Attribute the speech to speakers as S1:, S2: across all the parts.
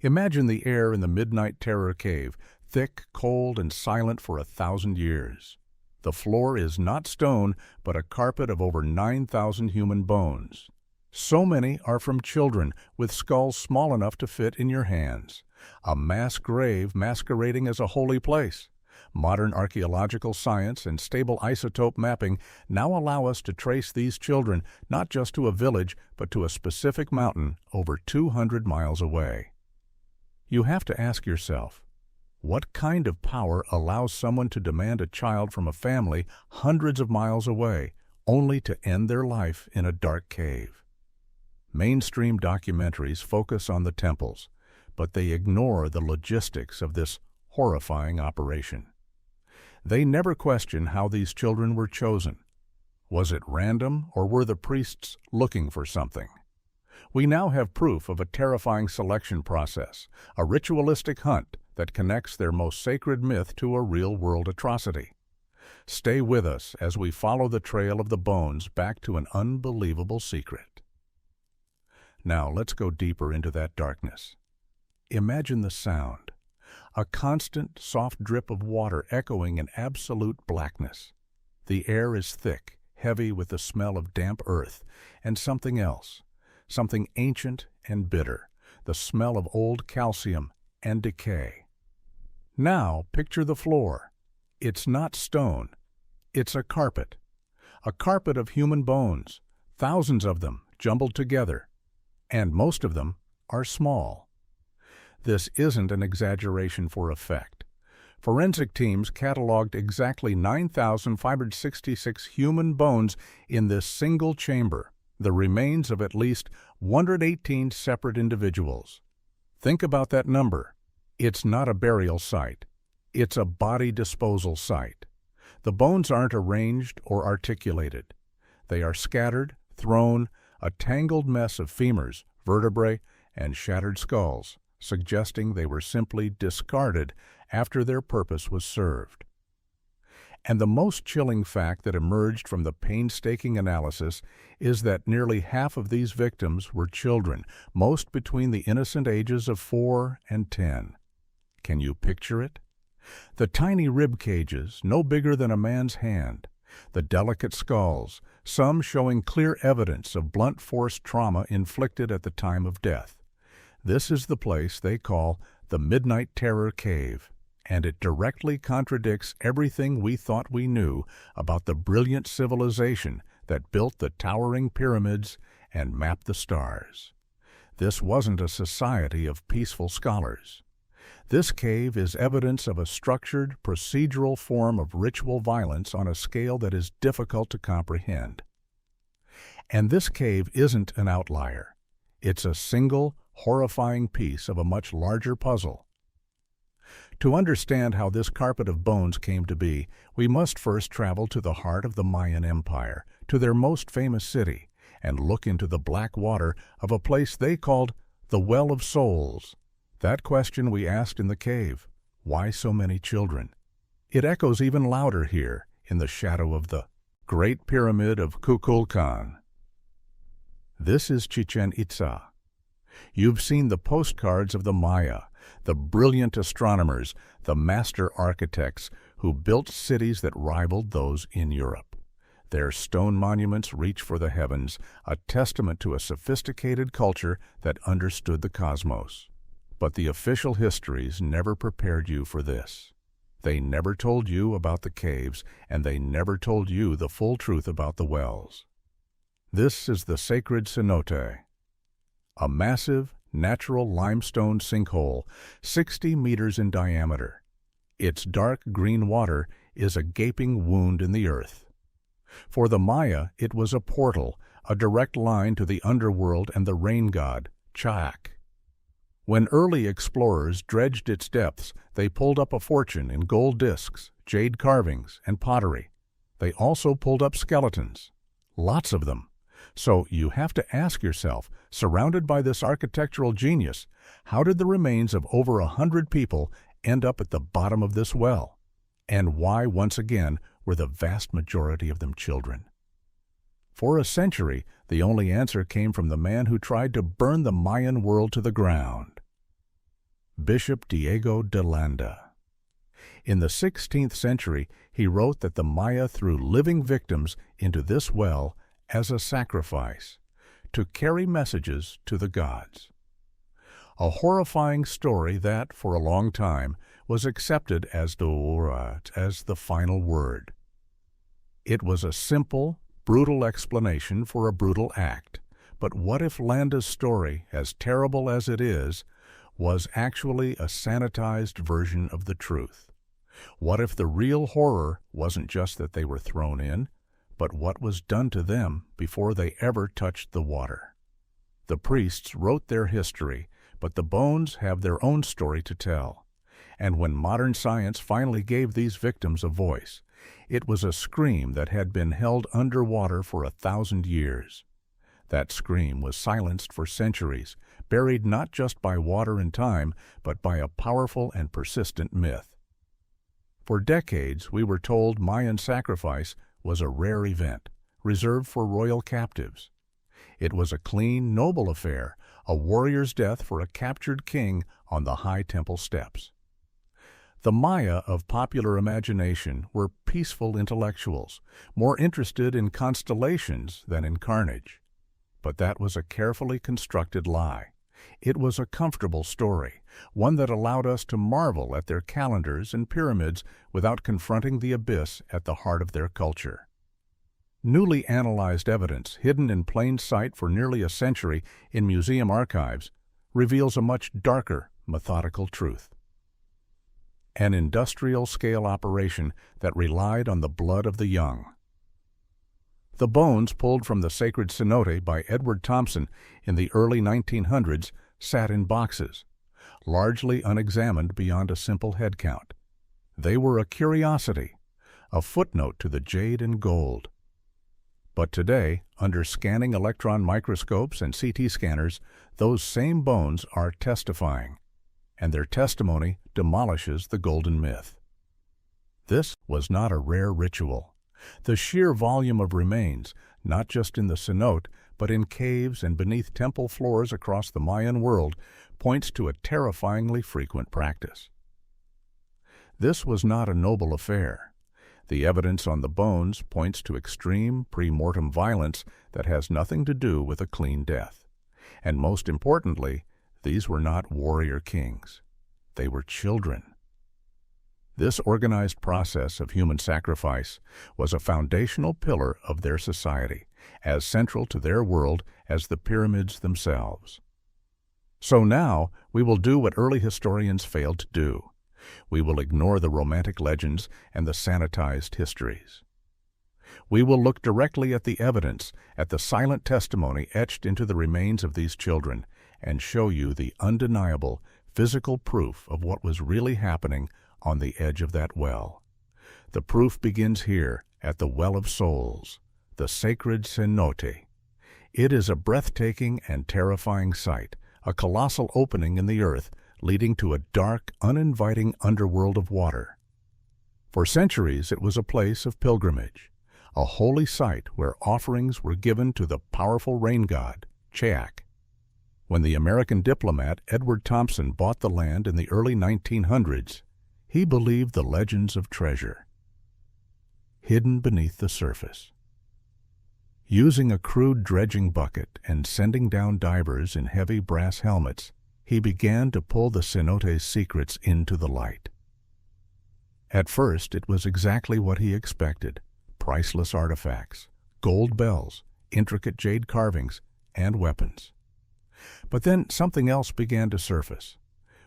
S1: Imagine the air in the Midnight Terror Cave, thick, cold, and silent for 1,000 years. The floor is not stone, but a carpet of over 9,000 human bones. So many are from children, with skulls small enough to fit in your hands. A mass grave masquerading as a holy place. Modern archaeological science and stable isotope mapping now allow us to trace these children not just to a village, but to a specific mountain over 200 miles away. You have to ask yourself, what kind of power allows someone to demand a child from a family hundreds of miles away, only to end their life in a dark cave? Mainstream documentaries focus on the temples, but they ignore the logistics of this horrifying operation. They never question how these children were chosen. Was it random, or were the priests looking for something? We now have proof of a terrifying selection process, a ritualistic hunt that connects their most sacred myth to a real-world atrocity. Stay with us as we follow the trail of the bones back to an unbelievable secret. Now let's go deeper into that darkness. Imagine the sound, a constant, soft drip of water echoing in absolute blackness. The air is thick, heavy with the smell of damp earth, and something else. Something ancient and bitter, the smell of old calcium and decay. Now picture the floor. It's not stone, it's a carpet of human bones, thousands of them jumbled together, and most of them are small. This isn't an exaggeration for effect. Forensic teams cataloged exactly 9,566 human bones in this single chamber, the remains of at least 118 separate individuals. Think about that number. It's not a burial site. It's a body disposal site. The bones aren't arranged or articulated. They are scattered, thrown, a tangled mess of femurs, vertebrae, and shattered skulls, suggesting they were simply discarded after their purpose was served. And the most chilling fact that emerged from the painstaking analysis is that nearly half of these victims were children, most between the innocent ages of 4 and 10. Can you picture it? The tiny rib cages, no bigger than a man's hand, the delicate skulls, some showing clear evidence of blunt force trauma inflicted at the time of death. This is the place they call the Midnight Terror Cave, and it directly contradicts everything we thought we knew about the brilliant civilization that built the towering pyramids and mapped the stars. This wasn't a society of peaceful scholars. This cave is evidence of a structured, procedural form of ritual violence on a scale that is difficult to comprehend. And this cave isn't an outlier. It's a single, horrifying piece of a much larger puzzle. To understand how this carpet of bones came to be, we must first travel to the heart of the Mayan Empire, to their most famous city, and look into the black water of a place they called the Well of Souls. That question we asked in the cave, why so many children? It echoes even louder here, in the shadow of the Great Pyramid of Kukulkan. This is Chichén Itzá. You've seen the postcards of the Maya, the brilliant astronomers, the master architects who built cities that rivaled those in Europe. Their stone monuments reach for the heavens, a testament to a sophisticated culture that understood the cosmos. But the official histories never prepared you for this. They never told you about the caves, and they never told you the full truth about the wells. This is the Sacred Cenote, a massive, natural limestone sinkhole, 60 meters in diameter. Its dark green water is a gaping wound in the earth. For the Maya, it was a portal, a direct line to the underworld and the rain god, Chaak. When early explorers dredged its depths, they pulled up a fortune in gold discs, jade carvings, and pottery. They also pulled up skeletons, lots of them. So you have to ask yourself, surrounded by this architectural genius, how did the remains of over 100 people end up at the bottom of this well? And why, once again, were the vast majority of them children? For a century, the only answer came from the man who tried to burn the Mayan world to the ground. Bishop Diego de Landa. In the 16th century, he wrote that the Maya threw living victims into this well as a sacrifice, to carry messages to the gods. A horrifying story that, for a long time, was accepted as the final word. It was a simple, brutal explanation for a brutal act. But what if Landa's story, as terrible as it is, was actually a sanitized version of the truth? What if the real horror wasn't just that they were thrown in, but what was done to them before they ever touched the water? The priests wrote their history, but the bones have their own story to tell. And when modern science finally gave these victims a voice, it was a scream that had been held underwater for 1,000 years. That scream was silenced for centuries, buried not just by water and time, but by a powerful and persistent myth. For decades, we were told Mayan sacrifice was a rare event, reserved for royal captives. It was a clean, noble affair, a warrior's death for a captured king on the high temple steps. The Maya of popular imagination were peaceful intellectuals, more interested in constellations than in carnage. But that was a carefully constructed lie. It was a comfortable story, one that allowed us to marvel at their calendars and pyramids without confronting the abyss at the heart of their culture. Newly analyzed evidence, hidden in plain sight for nearly a century in museum archives, reveals a much darker, methodical truth. An industrial-scale operation that relied on the blood of the young. The bones pulled from the Sacred Cenote by Edward Thompson in the early 1900s sat in boxes, largely unexamined beyond a simple head count. They were a curiosity, a footnote to the jade and gold. But today, under scanning electron microscopes and CT scanners, those same bones are testifying, and their testimony demolishes the golden myth. This was not a rare ritual. The sheer volume of remains, not just in the cenote, but in caves and beneath temple floors across the Mayan world, points to a terrifyingly frequent practice. This was not a noble affair. The evidence on the bones points to extreme pre-mortem violence that has nothing to do with a clean death. And most importantly, these were not warrior kings. They were children. This organized process of human sacrifice was a foundational pillar of their society, as central to their world as the pyramids themselves. So now we will do what early historians failed to do. We will ignore the romantic legends and the sanitized histories. We will look directly at the evidence, at the silent testimony etched into the remains of these children, and show you the undeniable physical proof of what was really happening on the edge of that well. The proof begins here at the Well of Souls, the Sacred Cenote. It is a breathtaking and terrifying sight, a colossal opening in the earth leading to a dark, uninviting underworld of water. For centuries it was a place of pilgrimage, a holy site where offerings were given to the powerful rain god, Cheak. When the American diplomat Edward Thompson bought the land in the early 1900s, he believed the legends of treasure hidden beneath the surface. Using a crude dredging bucket and sending down divers in heavy brass helmets, he began to pull the cenote's secrets into the light. At first, it was exactly what he expected: priceless artifacts, gold bells, intricate jade carvings, and weapons. But then something else began to surface.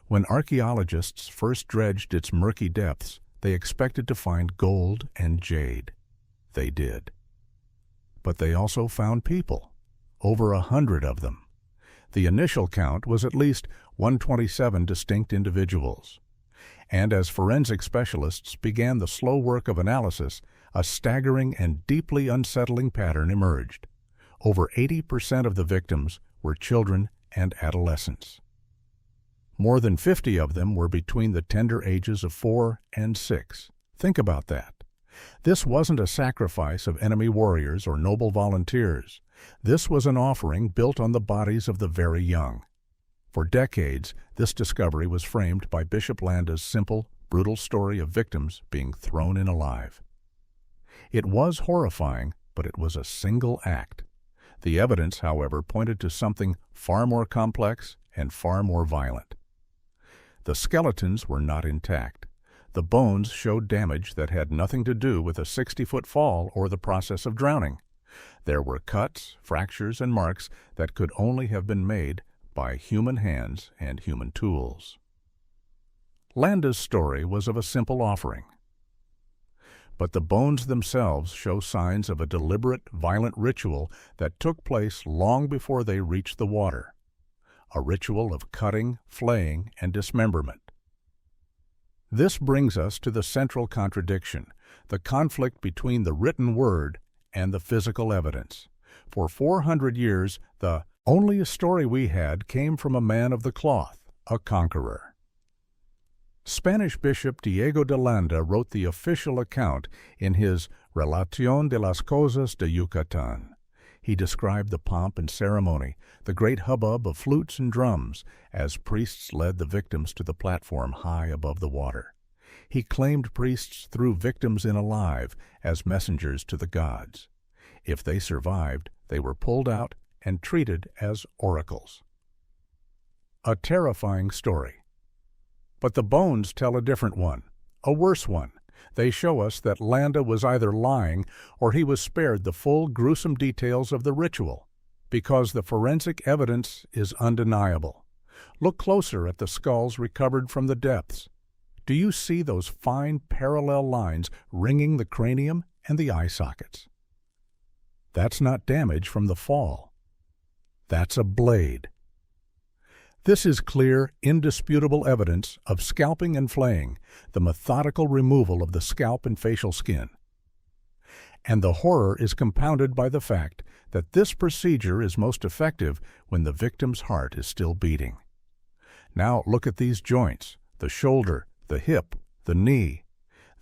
S1: When archaeologists first dredged its murky depths, they expected to find gold and jade. They did. But they also found people, over 100 of them. The initial count was at least 127 distinct individuals. And as forensic specialists began the slow work of analysis, a staggering and deeply unsettling pattern emerged. Over 80% of the victims were children and adolescents. More than 50 of them were between the tender ages of 4 and 6. Think about that. This wasn't a sacrifice of enemy warriors or noble volunteers. This was an offering built on the bodies of the very young. For decades, this discovery was framed by Bishop Landa's simple, brutal story of victims being thrown in alive. It was horrifying, but it was a single act. The evidence, however, pointed to something far more complex and far more violent. The skeletons were not intact. The bones showed damage that had nothing to do with a 60-foot fall or the process of drowning. There were cuts, fractures, and marks that could only have been made by human hands and human tools. Landa's story was of a simple offering. But the bones themselves show signs of a deliberate, violent ritual that took place long before they reached the water. A ritual of cutting, flaying, and dismemberment. This brings us to the central contradiction, the conflict between the written word and the physical evidence. For 400 years, the only story we had came from a man of the cloth, a conqueror. Spanish Bishop Diego de Landa wrote the official account in his Relación de las Cosas de Yucatán. He described the pomp and ceremony, the great hubbub of flutes and drums, as priests led the victims to the platform high above the water. He claimed priests threw victims in alive as messengers to the gods. If they survived, they were pulled out and treated as oracles. A terrifying story. But the bones tell a different one, a worse one. They show us that Landa was either lying or he was spared the full gruesome details of the ritual, because the forensic evidence is undeniable. Look closer at the skulls recovered from the depths. Do you see those fine parallel lines ringing the cranium and the eye sockets? That's not damage from the fall. That's a blade. This is clear, indisputable evidence of scalping and flaying, the methodical removal of the scalp and facial skin. And the horror is compounded by the fact that this procedure is most effective when the victim's heart is still beating. Now look at these joints, the shoulder, the hip, the knee.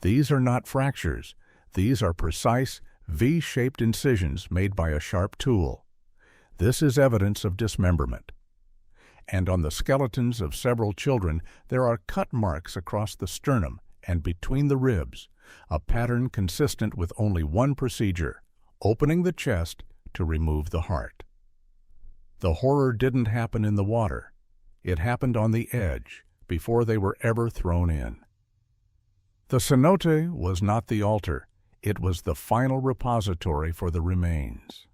S1: These are not fractures. These are precise, V-shaped incisions made by a sharp tool. This is evidence of dismemberment. And on the skeletons of several children, there are cut marks across the sternum and between the ribs, a pattern consistent with only one procedure, opening the chest to remove the heart. The horror didn't happen in the water. It happened on the edge, before they were ever thrown in. The cenote was not the altar. It was the final repository for the remains.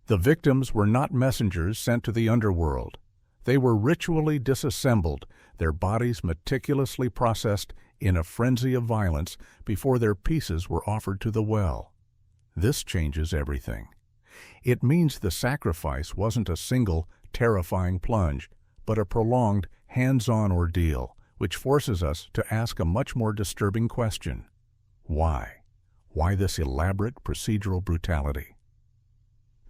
S1: The victims were not messengers sent to the underworld. They were ritually disassembled, their bodies meticulously processed in a frenzy of violence before their pieces were offered to the well. This changes everything. It means the sacrifice wasn't a single, terrifying plunge, but a prolonged, hands-on ordeal, which forces us to ask a much more disturbing question. Why? Why this elaborate procedural brutality?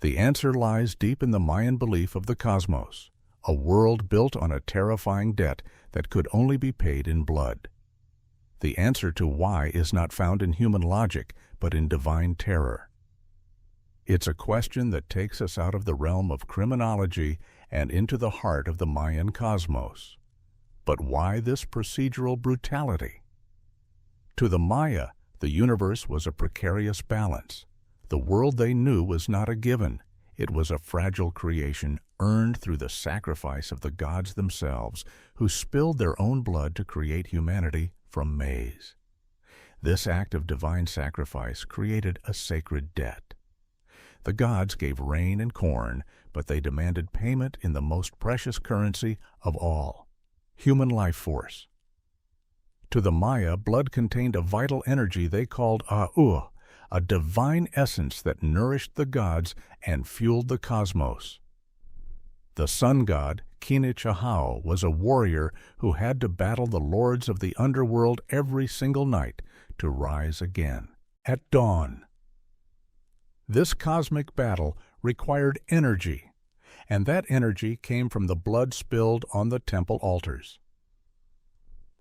S1: The answer lies deep in the Mayan belief of the cosmos, a world built on a terrifying debt that could only be paid in blood. The answer to why is not found in human logic, but in divine terror. It's a question that takes us out of the realm of criminology and into the heart of the Mayan cosmos. But why this procedural brutality? To the Maya, the universe was a precarious balance. The world they knew was not a given. It was a fragile creation earned through the sacrifice of the gods themselves, who spilled their own blood to create humanity from maize. This act of divine sacrifice created a sacred debt. The gods gave rain and corn, but they demanded payment in the most precious currency of all, human life force. To the Maya, blood contained a vital energy they called A'u, a divine essence that nourished the gods and fueled the cosmos. The sun god, Chichén, was a warrior who had to battle the lords of the underworld every single night to rise again, at dawn. This cosmic battle required energy, and that energy came from the blood spilled on the temple altars.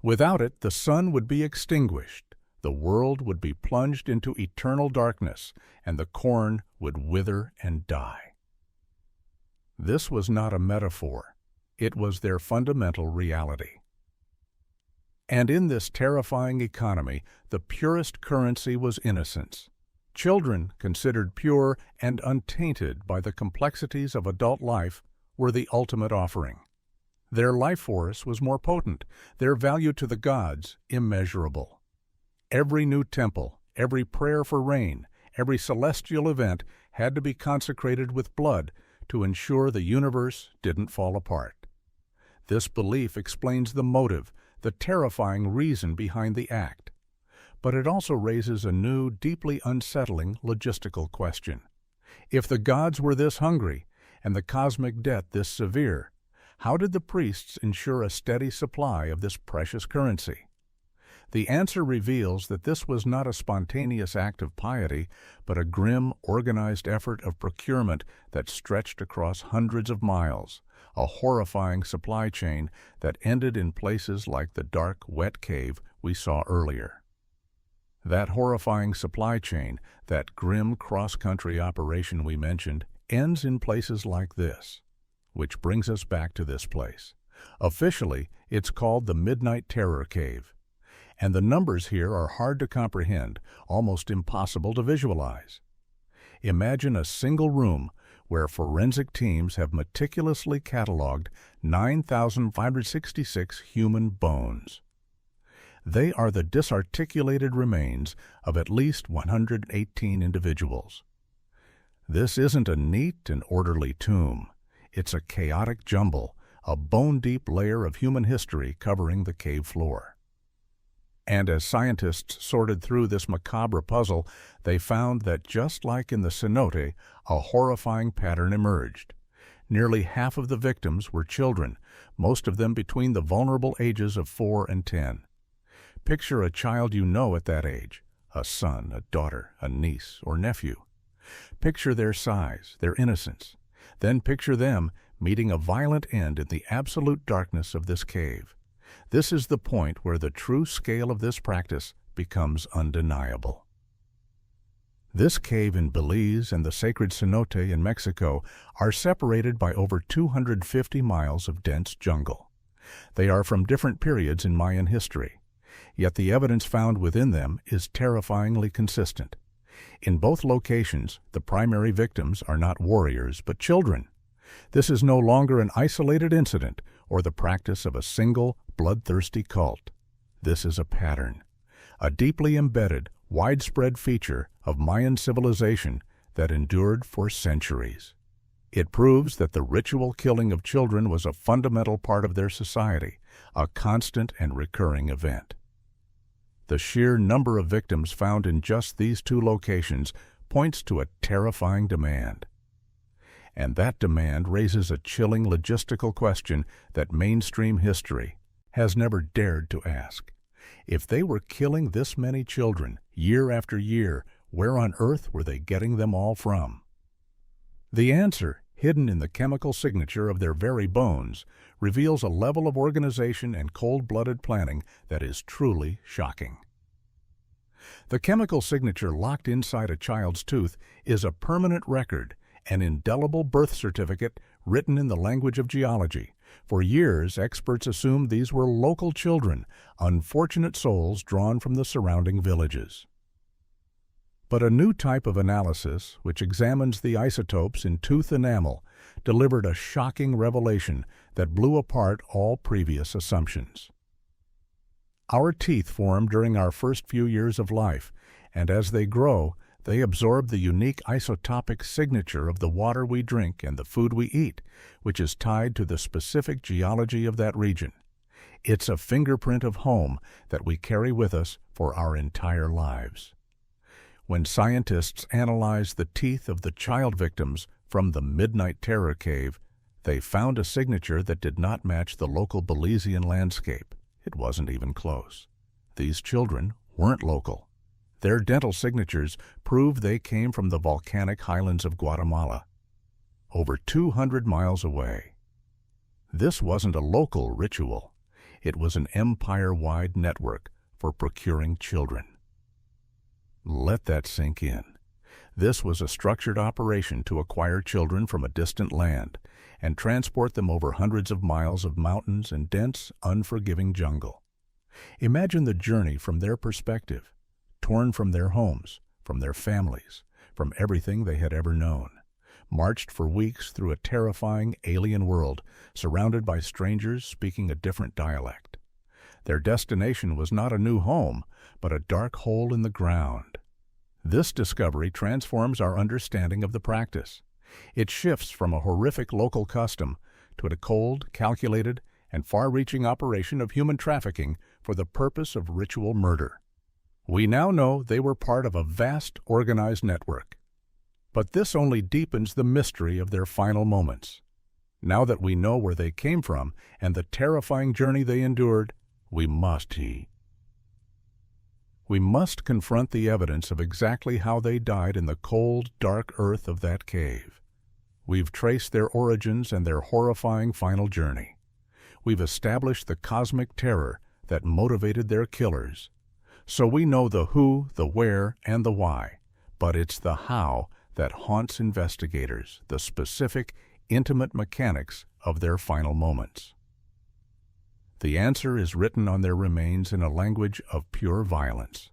S1: Without it, the sun would be extinguished, the world would be plunged into eternal darkness, and the corn would wither and die. This was not a metaphor. It was their fundamental reality. And in this terrifying economy, the purest currency was innocence. Children, considered pure and untainted by the complexities of adult life, were the ultimate offering. Their life force was more potent, their value to the gods immeasurable. Every new temple, every prayer for rain, every celestial event had to be consecrated with blood to ensure the universe didn't fall apart. This belief explains the motive, the terrifying reason behind the act. But it also raises a new, deeply unsettling logistical question. If the gods were this hungry, and the cosmic debt this severe, how did the priests ensure a steady supply of this precious currency? The answer reveals that this was not a spontaneous act of piety, but a grim, organized effort of procurement that stretched across hundreds of miles, a horrifying supply chain that ended in places like the dark, wet cave we saw earlier. That horrifying supply chain, that grim cross-country operation we mentioned, ends in places like this. Which brings us back to this place. Officially, it's called the Midnight Terror Cave. And the numbers here are hard to comprehend, almost impossible to visualize. Imagine a single room where forensic teams have meticulously cataloged 9,566 human bones. They are the disarticulated remains of at least 118 individuals. This isn't a neat and orderly tomb. It's a chaotic jumble, a bone-deep layer of human history covering the cave floor. And as scientists sorted through this macabre puzzle, they found that just like in the cenote, a horrifying pattern emerged. Nearly half of the victims were children, most of them between the vulnerable ages of 4 and 10. Picture a child you know at that age, a son, a daughter, a niece, or nephew. Picture their size, their innocence. Then picture them meeting a violent end in the absolute darkness of this cave. This is the point where the true scale of this practice becomes undeniable. This cave in Belize and the Sacred Cenote in Mexico are separated by over 250 miles of dense jungle. They are from different periods in Mayan history, yet the evidence found within them is terrifyingly consistent. In both locations, the primary victims are not warriors but children. This is no longer an isolated incident or the practice of a single, bloodthirsty cult. This is a pattern, a deeply embedded, widespread feature of Mayan civilization that endured for centuries. It proves that the ritual killing of children was a fundamental part of their society, a constant and recurring event. The sheer number of victims found in just these two locations points to a terrifying demand. And that demand raises a chilling logistical question that mainstream history has never dared to ask. If they were killing this many children, year after year, where on earth were they getting them all from? The answer, hidden in the chemical signature of their very bones, reveals a level of organization and cold-blooded planning that is truly shocking. The chemical signature locked inside a child's tooth is a permanent record, an indelible birth certificate written in the language of geology. For years, experts assumed these were local children, unfortunate souls drawn from the surrounding villages. But a new type of analysis, which examines the isotopes in tooth enamel, delivered a shocking revelation that blew apart all previous assumptions. Our teeth form during our first few years of life, and as they grow, they absorb the unique isotopic signature of the water we drink and the food we eat, which is tied to the specific geology of that region. It's a fingerprint of home that we carry with us for our entire lives. When scientists analyzed the teeth of the child victims from the Midnight Terror Cave, they found a signature that did not match the local Belizean landscape. It wasn't even close. These children weren't local. Their dental signatures prove they came from the volcanic highlands of Guatemala, over 200 miles away. This wasn't a local ritual. It was an empire-wide network for procuring children. Let that sink in. This was a structured operation to acquire children from a distant land and transport them over hundreds of miles of mountains and dense, unforgiving jungle. Imagine the journey from their perspective, torn from their homes, from their families, from everything they had ever known, marched for weeks through a terrifying alien world, surrounded by strangers speaking a different dialect. Their destination was not a new home, but a dark hole in the ground. This discovery transforms our understanding of the practice. It shifts from a horrific local custom to a cold, calculated, and far-reaching operation of human trafficking for the purpose of ritual murder. We now know they were part of a vast, organized network. But this only deepens the mystery of their final moments. Now that we know where they came from and the terrifying journey they endured, we must confront the evidence of exactly how they died in the cold, dark earth of that cave. We've traced their origins and their horrifying final journey. We've established the cosmic terror that motivated their killers. So we know the who, the where, and the why, but it's the how that haunts investigators, the specific, intimate mechanics of their final moments. The answer is written on their remains in a language of pure violence.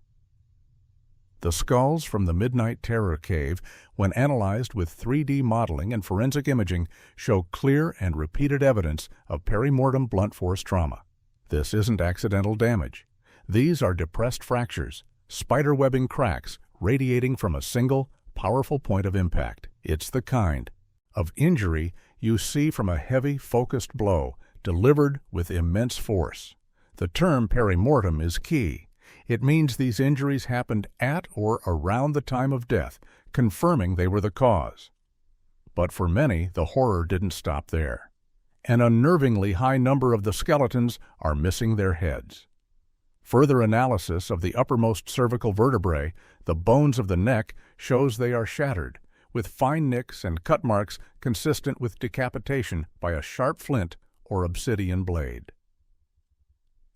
S1: The skulls from the Midnight Terror Cave, when analyzed with 3D modeling and forensic imaging, show clear and repeated evidence of perimortem blunt force trauma. This isn't accidental damage. These are depressed fractures, spiderwebbing cracks radiating from a single, powerful point of impact. It's the kind of injury you see from a heavy, focused blow delivered with immense force. The term perimortem is key. It means these injuries happened at or around the time of death, confirming they were the cause. But for many, the horror didn't stop there. An unnervingly high number of the skeletons are missing their heads. Further analysis of the uppermost cervical vertebrae, the bones of the neck, shows they are shattered, with fine nicks and cut marks consistent with decapitation by a sharp flint or obsidian blade.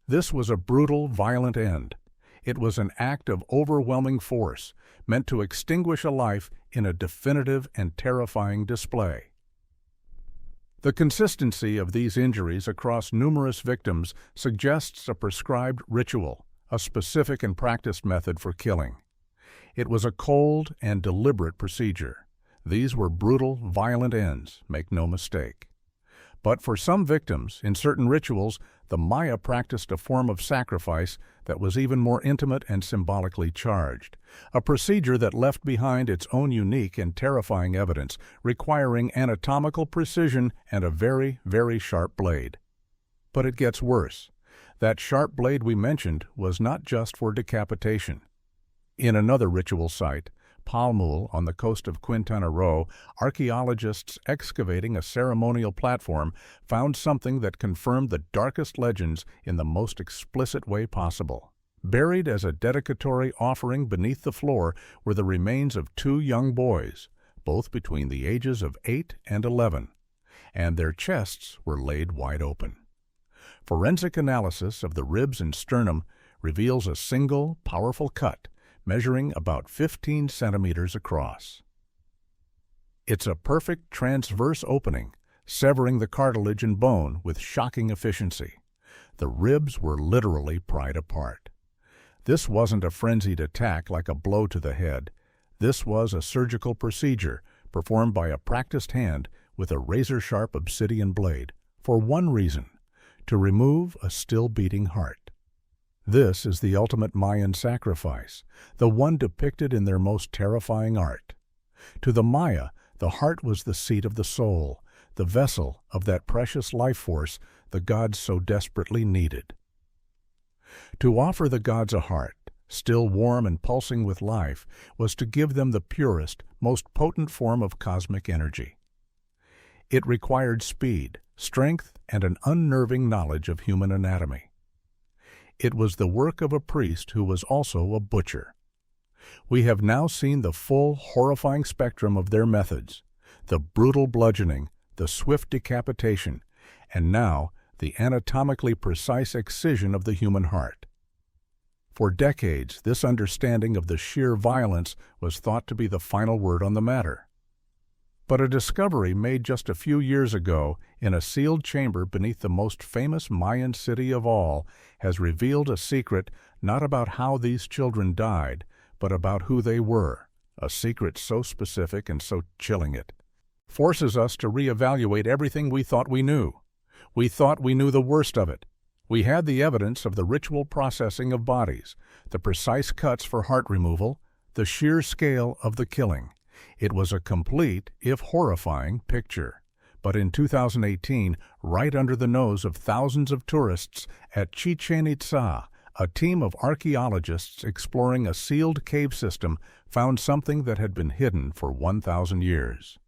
S1: This was a brutal, violent end. It was an act of overwhelming force, meant to extinguish a life in a definitive and terrifying display. The consistency of these injuries across numerous victims suggests a prescribed ritual, a specific and practiced method for killing. It was a cold and deliberate procedure. These were brutal, violent ends, make no mistake. But for some victims, in certain rituals, the Maya practiced a form of sacrifice that was even more intimate and symbolically charged, a procedure that left behind its own unique and terrifying evidence, requiring anatomical precision and a very, very sharp blade. But it gets worse. That sharp blade we mentioned was not just for decapitation. In another ritual site, Palmul, on the coast of Quintana Roo, archaeologists excavating a ceremonial platform found something that confirmed the darkest legends in the most explicit way possible. Buried as a dedicatory offering beneath the floor were the remains of 2 young boys, both between the ages of 8 and 11, and their chests were laid wide open. Forensic analysis of the ribs and sternum reveals a single, powerful cut measuring about 15 centimeters across. It's a perfect transverse opening, severing the cartilage and bone with shocking efficiency. The ribs were literally pried apart. This wasn't a frenzied attack like a blow to the head. This was a surgical procedure performed by a practiced hand with a razor-sharp obsidian blade, for one reason: to remove a still-beating heart. This is the ultimate Mayan sacrifice, the one depicted in their most terrifying art. To the Maya, the heart was the seat of the soul, the vessel of that precious life force the gods so desperately needed. To offer the gods a heart, still warm and pulsing with life, was to give them the purest, most potent form of cosmic energy. It required speed, strength, and an unnerving knowledge of human anatomy. It was the work of a priest who was also a butcher. We have now seen the full, horrifying spectrum of their methods, the brutal bludgeoning, the swift decapitation, and now the anatomically precise excision of the human heart. For decades, this understanding of the sheer violence was thought to be the final word on the matter. But a discovery made just a few years ago in a sealed chamber beneath the most famous Mayan city of all has revealed a secret not about how these children died, but about who they were, a secret so specific and so chilling it forces us to reevaluate everything we thought we knew. We thought we knew the worst of it. We had the evidence of the ritual processing of bodies, the precise cuts for heart removal, the sheer scale of the killing. It was a complete, if horrifying, picture. But in 2018, right under the nose of thousands of tourists at Chichén Itzá, a team of archaeologists exploring a sealed cave system found something that had been hidden for 1,000 years.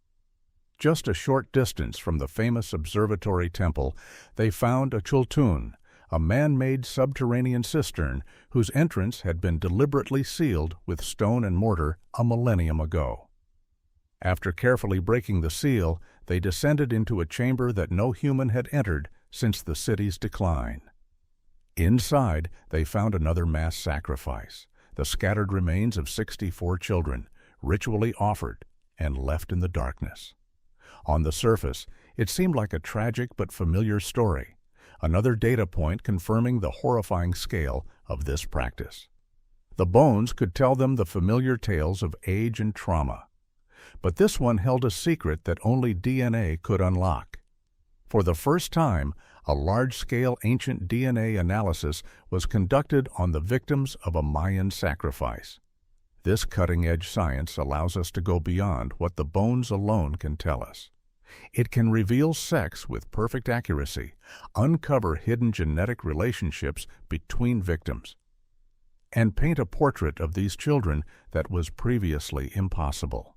S1: Just a short distance from the famous observatory temple, they found a chultun, a man-made subterranean cistern whose entrance had been deliberately sealed with stone and mortar a millennium ago. After carefully breaking the seal, they descended into a chamber that no human had entered since the city's decline. Inside, they found another mass sacrifice, the scattered remains of 64 children, ritually offered and left in the darkness. On the surface, it seemed like a tragic but familiar story, another data point confirming the horrifying scale of this practice. The bones could tell them the familiar tales of age and trauma. But this one held a secret that only DNA could unlock. For the first time, a large-scale ancient DNA analysis was conducted on the victims of a Mayan sacrifice. This cutting-edge science allows us to go beyond what the bones alone can tell us. It can reveal sex with perfect accuracy, uncover hidden genetic relationships between victims, and paint a portrait of these children that was previously impossible.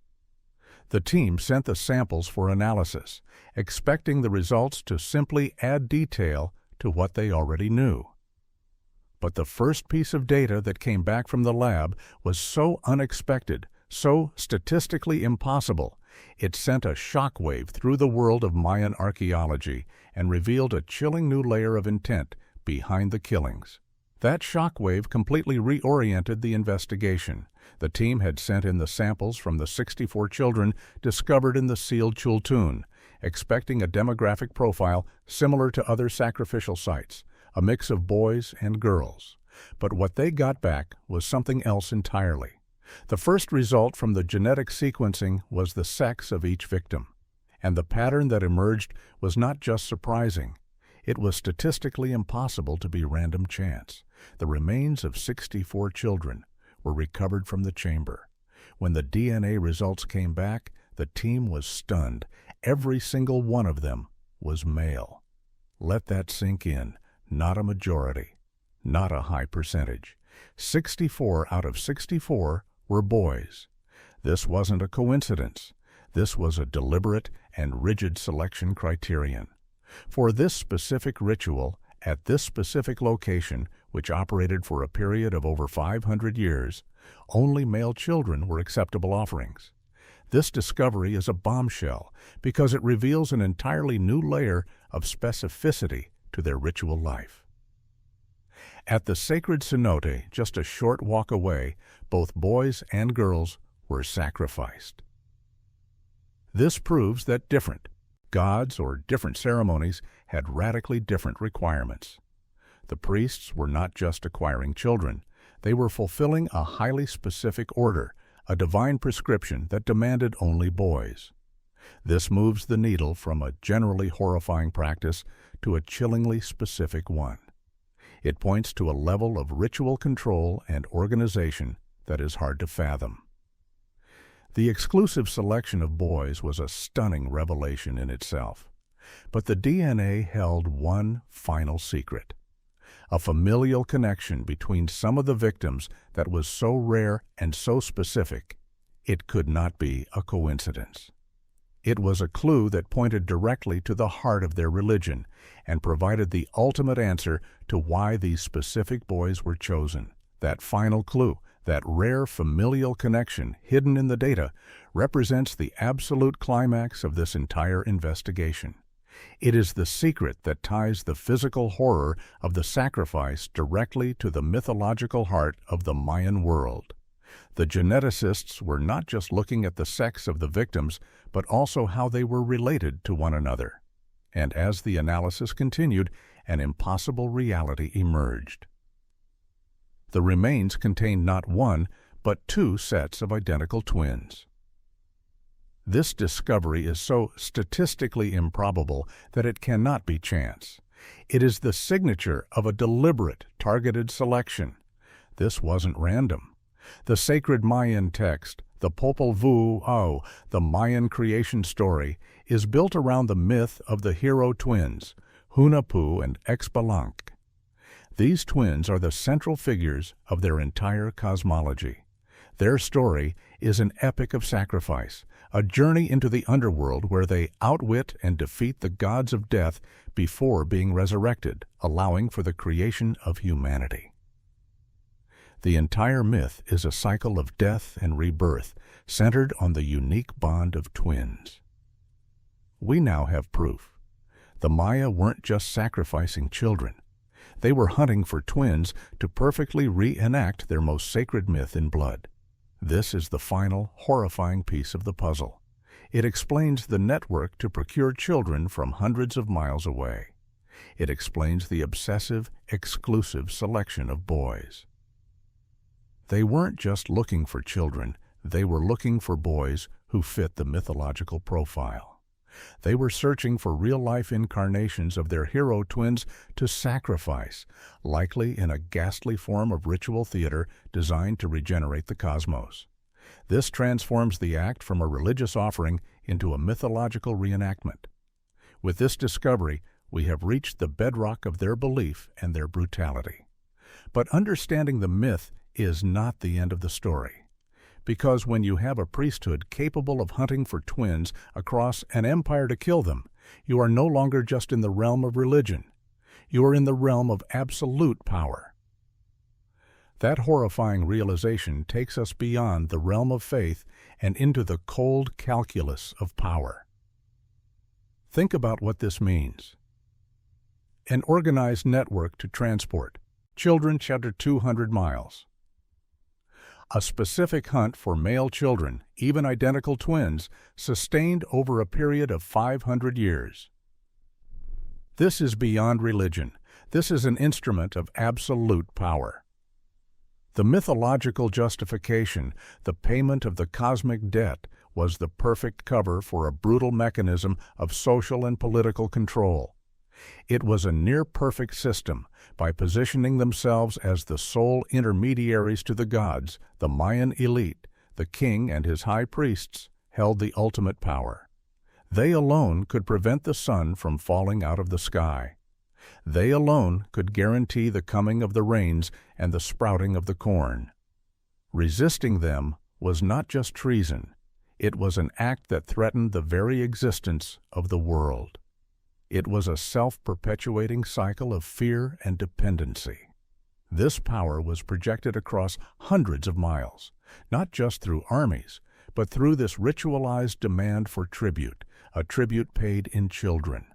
S1: The team sent the samples for analysis, expecting the results to simply add detail to what they already knew. But the first piece of data that came back from the lab was so unexpected, so statistically impossible, it sent a shockwave through the world of Mayan archaeology and revealed a chilling new layer of intent behind the killings. That shockwave completely reoriented the investigation. The team had sent in the samples from the 64 children discovered in the sealed chultun, expecting a demographic profile similar to other sacrificial sites, a mix of boys and girls. But what they got back was something else entirely. The first result from the genetic sequencing was the sex of each victim. And the pattern that emerged was not just surprising. It was statistically impossible to be random chance. The remains of 64 children were recovered from the chamber. When the DNA results came back, the team was stunned. Every single one of them was male. Let that sink in. Not a majority. Not a high percentage. 64 out of 64 were boys. This wasn't a coincidence. This was a deliberate and rigid selection criterion. For this specific ritual, at this specific location, which operated for a period of over 500 years, only male children were acceptable offerings. This discovery is a bombshell because it reveals an entirely new layer of specificity to their ritual life. At the Sacred Cenote, just a short walk away, both boys and girls were sacrificed. This proves that different gods or different ceremonies had radically different requirements. The priests were not just acquiring children. They were fulfilling a highly specific order, a divine prescription that demanded only boys. This moves the needle from a generally horrifying practice to a chillingly specific one. It points to a level of ritual control and organization that is hard to fathom. The exclusive selection of boys was a stunning revelation in itself. But the DNA held one final secret. A familial connection between some of the victims that was so rare and so specific, it could not be a coincidence. It was a clue that pointed directly to the heart of their religion and provided the ultimate answer to why these specific boys were chosen. That final clue, that rare familial connection hidden in the data, represents the absolute climax of this entire investigation. It is the secret that ties the physical horror of the sacrifice directly to the mythological heart of the Mayan world. The geneticists were not just looking at the sex of the victims, but also how they were related to one another. And as the analysis continued, an impossible reality emerged. The remains contained not one, but two sets of identical twins. This discovery is so statistically improbable that it cannot be chance. It is the signature of a deliberate, targeted selection. This wasn't random. The sacred Mayan text, the Popol Vuh Au, the Mayan creation story, is built around the myth of the hero twins, Hunahpu and Xbalanque. These twins are the central figures of their entire cosmology. Their story is an epic of sacrifice, a journey into the underworld where they outwit and defeat the gods of death before being resurrected, allowing for the creation of humanity. The entire myth is a cycle of death and rebirth, centered on the unique bond of twins. We now have proof. The Maya weren't just sacrificing children. They were hunting for twins to perfectly reenact their most sacred myth in blood. This is the final, horrifying piece of the puzzle. It explains the network to procure children from hundreds of miles away. It explains the obsessive, exclusive selection of boys. They weren't just looking for children, they were looking for boys who fit the mythological profile. They were searching for real-life incarnations of their hero twins to sacrifice, likely in a ghastly form of ritual theater designed to regenerate the cosmos. This transforms the act from a religious offering into a mythological reenactment. With this discovery, we have reached the bedrock of their belief and their brutality. But understanding the myth is not the end of the story. Because when you have a priesthood capable of hunting for twins across an empire to kill them, you are no longer just in the realm of religion. You are in the realm of absolute power. That horrifying realization takes us beyond the realm of faith and into the cold calculus of power. Think about what this means. An organized network to transport children 200 miles. A specific hunt for male children, even identical twins, sustained over a period of 500 years. This is beyond religion. This is an instrument of absolute power. The mythological justification, the payment of the cosmic debt, was the perfect cover for a brutal mechanism of social and political control. It was a near-perfect system. By positioning themselves as the sole intermediaries to the gods, the Mayan elite, the king and his high priests, held the ultimate power. They alone could prevent the sun from falling out of the sky. They alone could guarantee the coming of the rains and the sprouting of the corn. Resisting them was not just treason. It was an act that threatened the very existence of the world. It was a self-perpetuating cycle of fear and dependency. This power was projected across hundreds of miles, not just through armies, but through this ritualized demand for tribute, a tribute paid in children.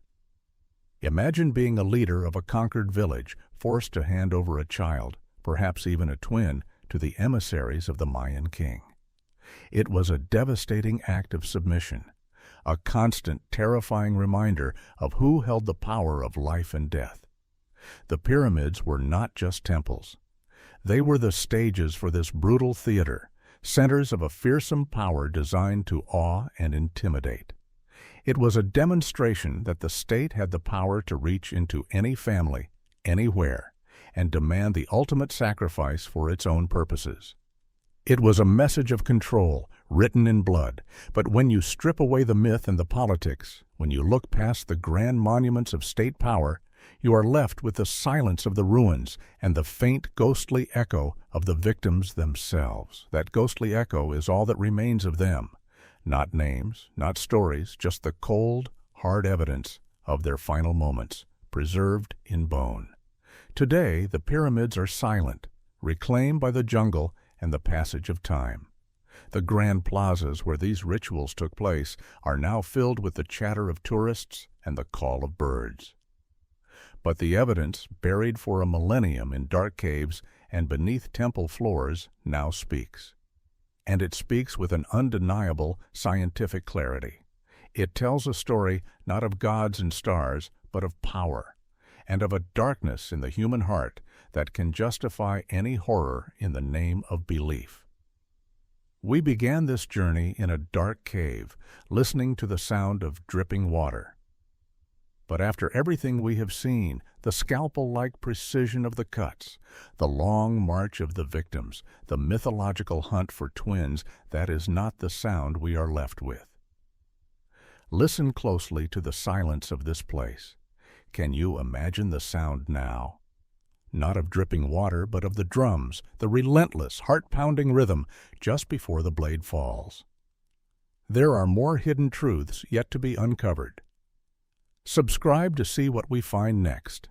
S1: Imagine being a leader of a conquered village, forced to hand over a child, perhaps even a twin, to the emissaries of the Mayan king. It was a devastating act of submission, a constant, terrifying reminder of who held the power of life and death. The pyramids were not just temples. They were the stages for this brutal theater, centers of a fearsome power designed to awe and intimidate. It was a demonstration that the state had the power to reach into any family, anywhere, and demand the ultimate sacrifice for its own purposes. It was a message of control, written in blood, but when you strip away the myth and the politics, when you look past the grand monuments of state power, you are left with the silence of the ruins and the faint ghostly echo of the victims themselves. That ghostly echo is all that remains of them. Not names, not stories, just the cold, hard evidence of their final moments, preserved in bone. Today, the pyramids are silent, reclaimed by the jungle and the passage of time. The grand plazas where these rituals took place are now filled with the chatter of tourists and the call of birds. But the evidence, buried for a millennium in dark caves and beneath temple floors, now speaks. And it speaks with an undeniable scientific clarity. It tells a story not of gods and stars, but of power, and of a darkness in the human heart that can justify any horror in the name of belief. We began this journey in a dark cave, listening to the sound of dripping water. But after everything we have seen, the scalpel-like precision of the cuts, the long march of the victims, the mythological hunt for twins, that is not the sound we are left with. Listen closely to the silence of this place. Can you imagine the sound now? Not of dripping water, but of the drums, the relentless, heart-pounding rhythm just before the blade falls. There are more hidden truths yet to be uncovered. Subscribe to see what we find next.